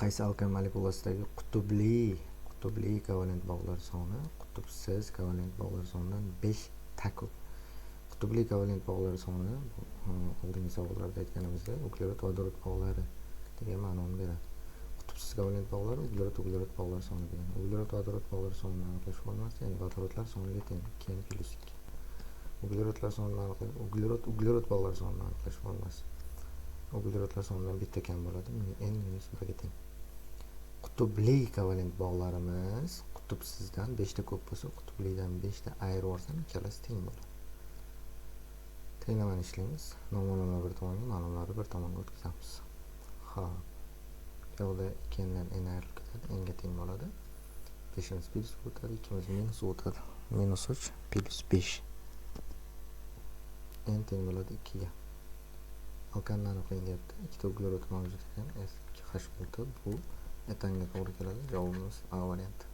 Qaysi alkan molekulasidagi qutbli kovalent bog'lar soni qutbsiz kovalent bog'lar sonidan 5 taku. Qutbli kovalent bog'lar soni oldingi savollarda aytganimizda uglerod vodorod bog'lari degan ma'noni beradi. Qutbsiz kovalent bog'lar uglerod bog'lar soni degan. Uglerod vodorod bog'lar sonini aniqlash formulasi, ya'ni vodorodlar soniga teng, 2n+2. Uglerod bog'lar sonini aniqlash formulasi. Uglerodlar sonidan bitta kam bo'ladi, n-1 ga teng. Qutbli kovalent bog'larimiz qutbsizdan 5 ta ko'p bo'lsa, qutblidan 5 ta ayirib olsam, ikkalasi teng bo'ladi. Tenglamani ishlaymiz. Noma'lumni bir tomonga, ma'lumlarni bir tomonga o'tkazamiz. Xo'p. Yo'lda 2 dan n ayrilib ketadi, n ga teng bo'ladi. 5imiz plus o'tadi, 2imiz minus o'tadi. -3 plus 5. N teng bo'ladi 2 ga. Alkanni aniqlang deyapti. Ikkita uglerod mavjud ekan, S2H6. Bu etanga to'g'ri keladi. Javobimiz A varianti.